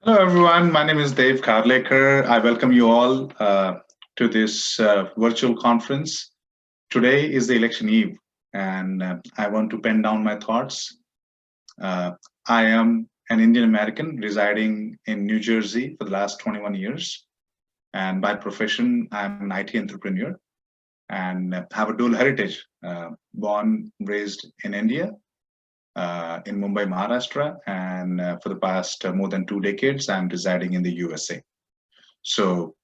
Hello, everyone. My name is Dev Karlekar. I welcome you all to this virtual conference. Today is the election eve, and I want to pen down my thoughts. Uh, I am an Indian American residing in New Jersey for the last 21 years. And by profession, I'm an IT entrepreneur and have a dual heritage, born, raised in India, in Mumbai, Maharashtra, and for the past more than 2 decades, I'm residing in the USA. So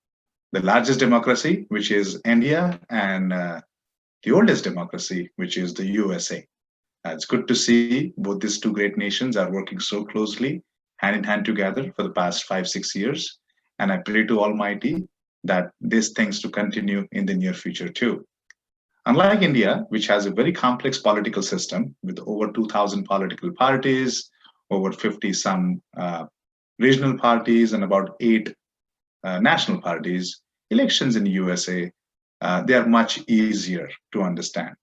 the largest democracy, which is India, and the oldest democracy, which is the USA. It's good to see both these two great nations are working so closely, hand in hand together for the past 5, 6 years. And I pray to Almighty that these things to continue in the near future too. Unlike India, which has a very complex political system with over 2,000 political parties, over 50 some regional parties, and about eight national parties, elections in the USA, they are much easier to understand.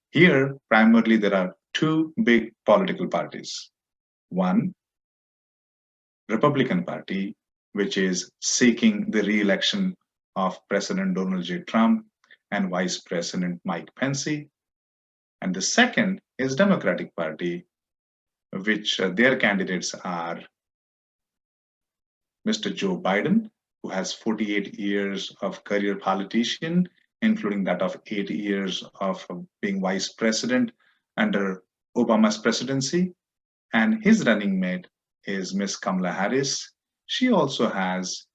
Here, primarily, there are two big political parties. One, Republican Party, which is seeking the re-election of President Donald J. Trump and Vice President Mike Pence. And the second is Democratic Party, which their candidates are Mr. Joe Biden, who has 48 years of career politician, including that of 8 years of being vice president under Obama's presidency. And his running mate is Miss Kamala Harris. She also has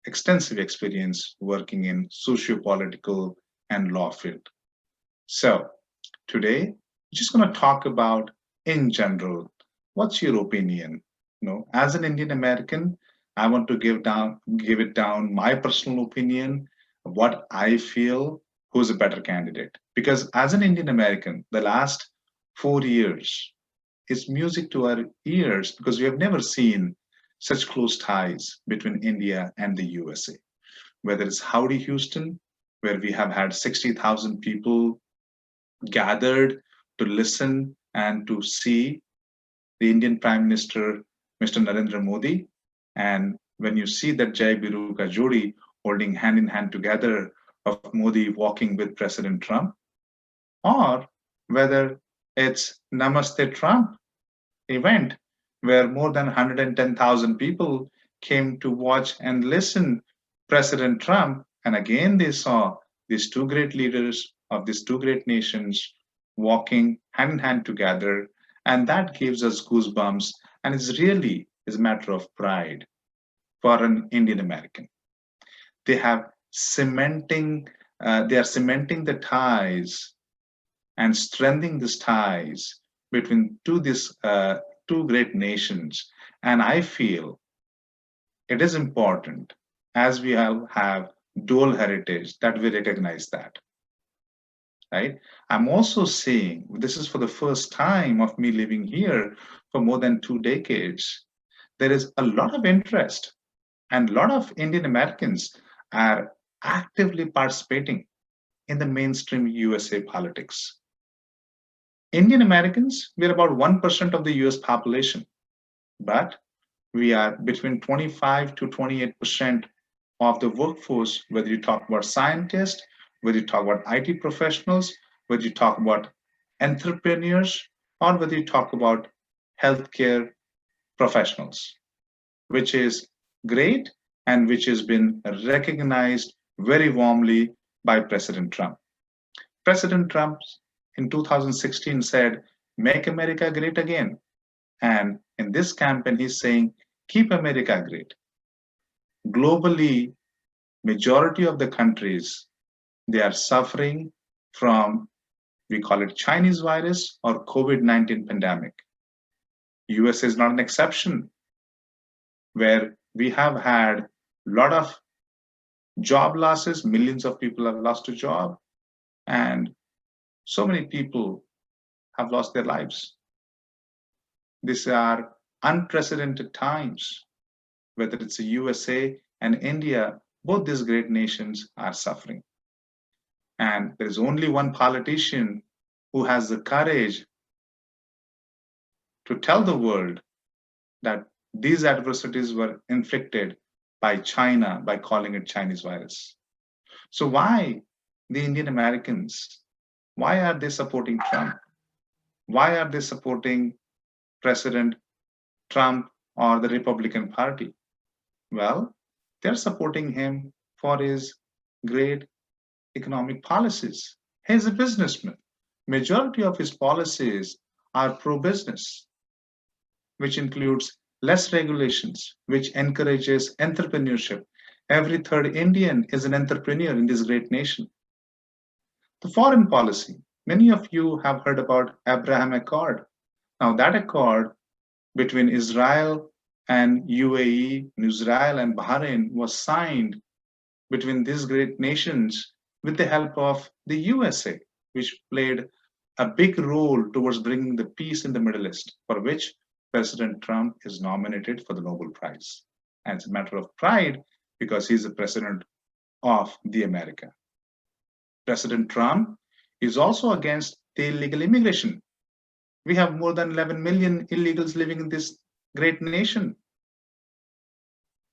extensive experience working in socio-political and law field. So today, we're just going to talk about, in general, what's your opinion? As an Indian American, I want to give it down my personal opinion, what I feel, who's a better candidate. Because as an Indian American, the last 4 years is music to our ears because we have never seen such close ties between India and the USA. Whether it's Howdy Houston, where we have had 60,000 people gathered to listen and to see the Indian Prime Minister, Mr. Narendra Modi. And when you see that Jai Biru Ka Jodi holding hand in hand together of Modi walking with President Trump, or whether it's Namaste Trump event where more than 110,000 people came to watch and listen President Trump, and again they saw these two great leaders of these two great nations walking hand in hand together, and that gives us goosebumps, and it's really is a matter of pride for an Indian American. They have they are cementing the ties and strengthening these ties between these two great nations. And I feel it is important, as we have dual heritage, that we recognize that. Right? I'm also seeing this is for the first time of me living here for more than 2 decades. There is a lot of interest, and a lot of Indian Americans are actively participating in the mainstream USA politics. Indian Americans, we're about 1% of the US population, but we are between 25 to 28% of the workforce, whether you talk about scientists, whether you talk about IT professionals, whether you talk about entrepreneurs, or whether you talk about healthcare professionals, which is great and which has been recognized very warmly by President Trump. President Trump in 2016 said, "Make America great again." And in this campaign, he's saying, "Keep America great." Globally, majority of the countries, they are suffering from, we call it Chinese virus or COVID-19 pandemic. US is not an exception, where we have had a lot of job losses, millions of people have lost a job, and so many people have lost their lives. These are unprecedented times, whether it's the USA and India, both these great nations are suffering. And there's only one politician who has the courage to tell the world that these adversities were inflicted by China by calling it Chinese virus. So why the Indian Americans? Why are they supporting Trump? Why are they supporting President Trump or the Republican Party? Well, they're supporting him for his great economic policies. He's a businessman. Majority of his policies are pro-business, which includes less regulations, which encourages entrepreneurship. Every third Indian is an entrepreneur in this great nation. The foreign policy. Many of you have heard about Abraham Accord. Now that accord between Israel and UAE, Israel and Bahrain was signed between these great nations with the help of the USA, which played a big role towards bringing the peace in the Middle East, for which President Trump is nominated for the Nobel Prize. And it's a matter of pride because he's the president of the America. President Trump is also against the illegal immigration. We have more than 11 million illegals living in this great nation,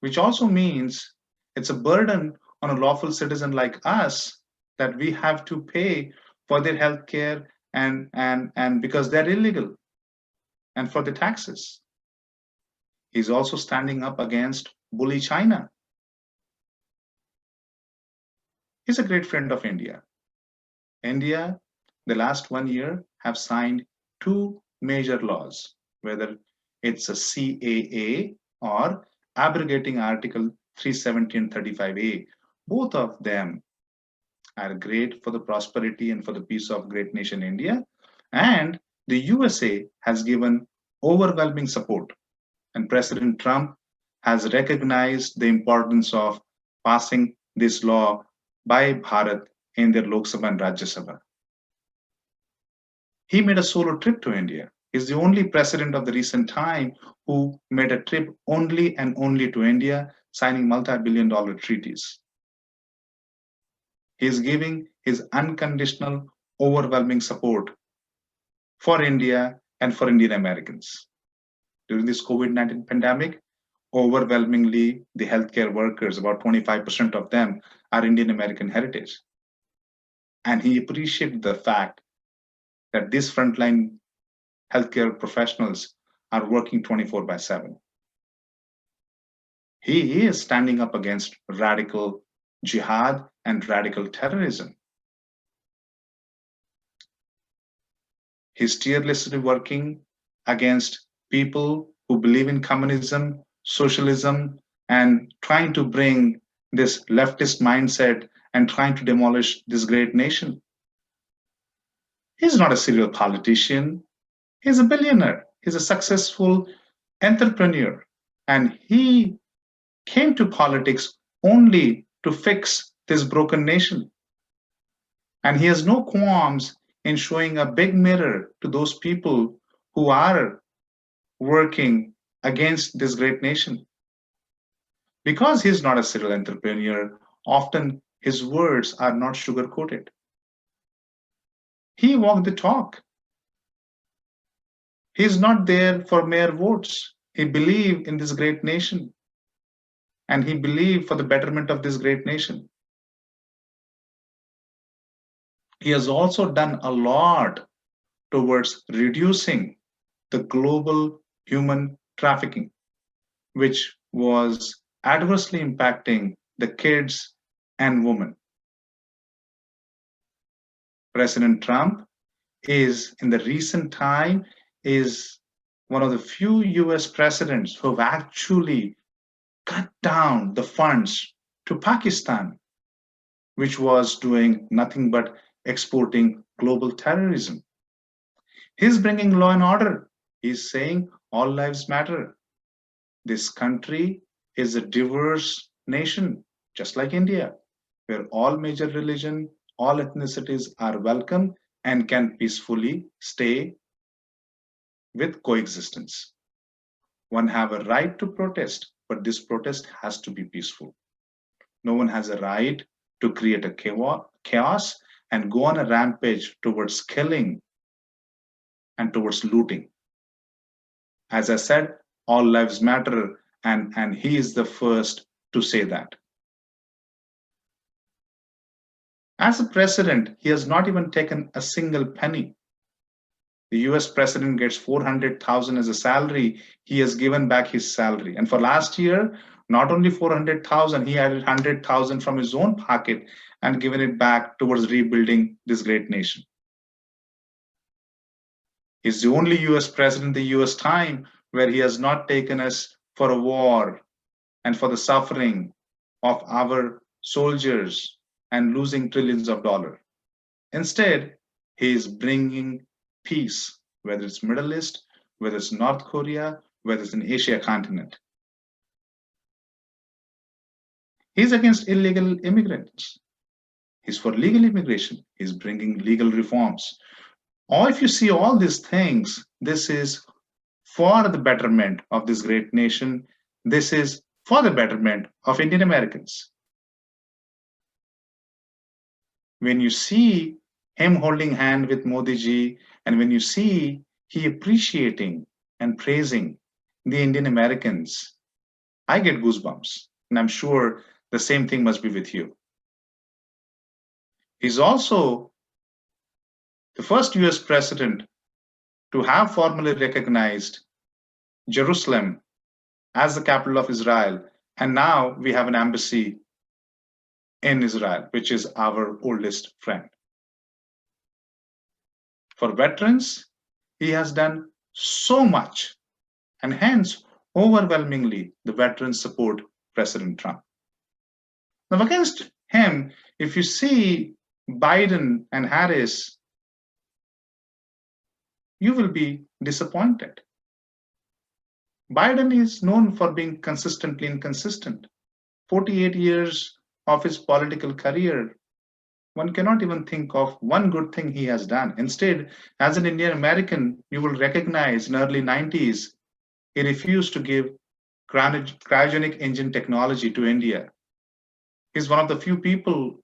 which also means it's a burden on a lawful citizen like us that we have to pay for their health care and because they're illegal and for the taxes. He's also standing up against bully China. He's a great friend of India. India, the last 1 year, have signed two major laws, whether it's a CAA or abrogating Article 370 and 35A. Both of them are great for the prosperity and for the peace of great nation India. And the USA has given overwhelming support. And President Trump has recognized the importance of passing this law by Bharat in their Lok Sabha and Rajya Sabha. He made a solo trip to India. He's the only president of the recent time who made a trip only and only to India, signing multi-billion-dollar treaties. He is giving his unconditional, overwhelming support for India and for Indian Americans. During this COVID-19 pandemic, overwhelmingly, the healthcare workers, about 25% of them, are Indian American heritage. And he appreciated the fact that these frontline healthcare professionals are working 24/7. He is standing up against radical jihad and radical terrorism. He's tirelessly working against people who believe in communism, socialism, and trying to bring this leftist mindset and trying to demolish this great nation. He's not a serial politician. He's a billionaire. He's a successful entrepreneur. And he came to politics only to fix this broken nation. And he has no qualms in showing a big mirror to those people who are working against this great nation. Because he's not a serial entrepreneur, often his words are not sugar-coated. He walked the talk. He's not there for mere votes. He believed in this great nation. And he believed for the betterment of this great nation. He has also done a lot towards reducing the global human trafficking, which was adversely impacting the kids and women. President Trump is, in the recent time, is one of the few US presidents who have actually cut down the funds to Pakistan, which was doing nothing but exporting global terrorism. He's bringing law and order. He's saying all lives matter. This country is a diverse nation, just like India, where all major religion, all ethnicities are welcome and can peacefully stay with coexistence. One have a right to protest, but this protest has to be peaceful. No one has a right to create a chaos and go on a rampage towards killing and towards looting. As I said, all lives matter, and he is the first to say that. As a president, he has not even taken a single penny. The US president gets 400,000 as a salary. He has given back his salary. And for last year, not only 400,000, he added 100,000 from his own pocket and given it back towards rebuilding this great nation. He's the only US president in the US time where he has not taken us for a war and for the suffering of our soldiers and losing trillions of dollars. Instead, he is bringing peace, whether it's Middle East, whether it's North Korea, whether it's in Asia continent. He's against illegal immigrants. He's for legal immigration. He's bringing legal reforms. Or if you see all these things, this is for the betterment of this great nation. This is for the betterment of Indian Americans. When you see him holding hand with Modi ji, and when you see he appreciating and praising the Indian Americans, I get goosebumps. And I'm sure the same thing must be with you. He's also the first US president to have formally recognized Jerusalem as the capital of Israel. And now we have an embassy in Israel, which is our oldest friend. For veterans, he has done so much, and hence, overwhelmingly, the veterans support President Trump. Now, against him, if you see Biden and Harris, you will be disappointed. Biden is known for being consistently inconsistent. 48 years of his political career, one cannot even think of one good thing he has done. Instead, as an Indian American, you will recognize in early 90s, he refused to give cryogenic engine technology to India. He's one of the few people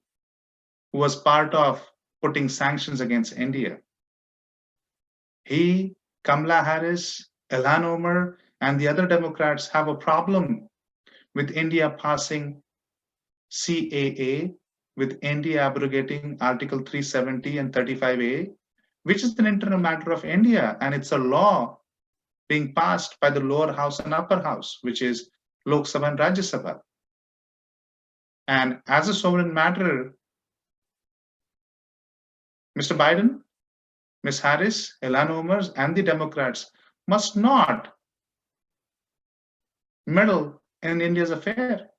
who was part of putting sanctions against India. He, Kamala Harris, Ilhan Omar, and the other Democrats have a problem with India passing CAA, with India abrogating Article 370 and 35A, which is an internal matter of India, and it's a law being passed by the lower house and upper house, which is Lok Sabha and Rajya Sabha. And as a sovereign matter, Mr. Biden, Ms. Harris, Ilhan Omar, and the Democrats must not meddle in India's affair.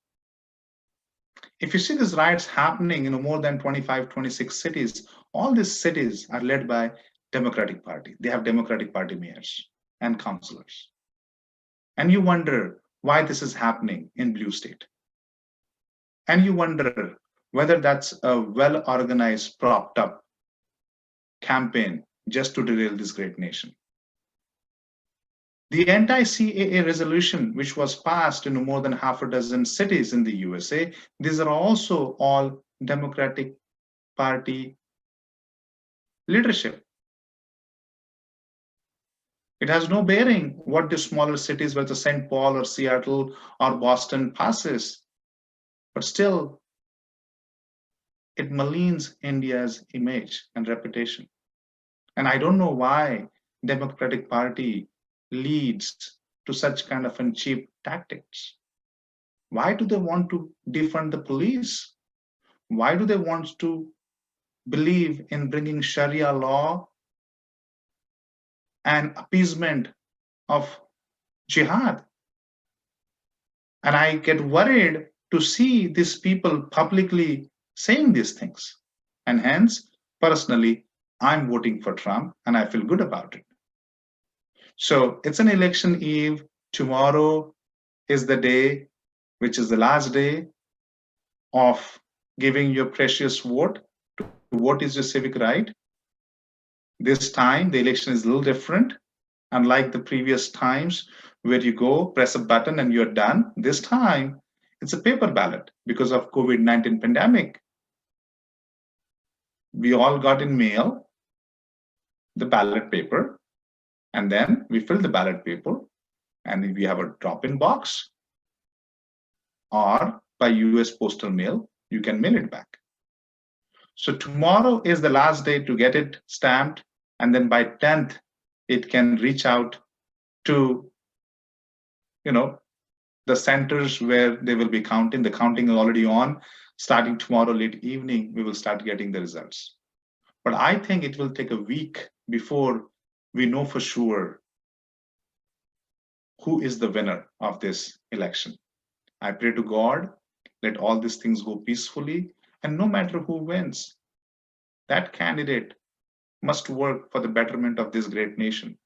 If you see these riots happening in more than 25, 26 cities, all these cities are led by Democratic Party. They have Democratic Party mayors and councillors. And you wonder why this is happening in blue state. And you wonder whether that's a well-organized, propped up campaign just to derail this great nation. The anti-CAA resolution, which was passed in more than half a dozen cities in the USA, these are also all Democratic Party leadership. It has no bearing what the smaller cities, whether St. Paul or Seattle or Boston passes, but still it malines India's image and reputation. And I don't know why Democratic Party leads to such kind of cheap tactics. Why do they want to defund the police? Why do they want to believe in bringing Sharia law and appeasement of jihad? And I get worried to see these people publicly saying these things. And hence, personally, I'm voting for Trump and I feel good about it. So it's an election eve. Tomorrow is the day, which is the last day of giving your precious vote. To vote is your civic right. This time, the election is a little different. Unlike the previous times where you go, press a button and you're done. This time, it's a paper ballot because of COVID-19 pandemic. We all got in mail the ballot paper, and then we fill the ballot paper, and if we have a drop-in box, or by US postal mail, you can mail it back. So tomorrow is the last day to get it stamped, and then by 10th, it can reach out to, the centers where they will be counting. The counting is already on. Starting tomorrow late evening, we will start getting the results. But I think it will take a week before we know for sure who is the winner of this election. I pray to God, let all these things go peacefully, and no matter who wins, that candidate must work for the betterment of this great nation.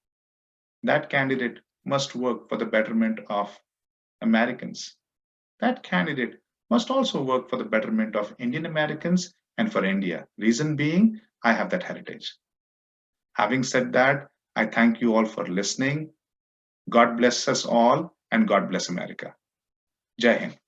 That candidate must work for the betterment of Americans. That candidate must also work for the betterment of Indian Americans and for India. Reason being, I have that heritage. Having said that, I thank you all for listening. God bless us all, and God bless America. Jai Hind.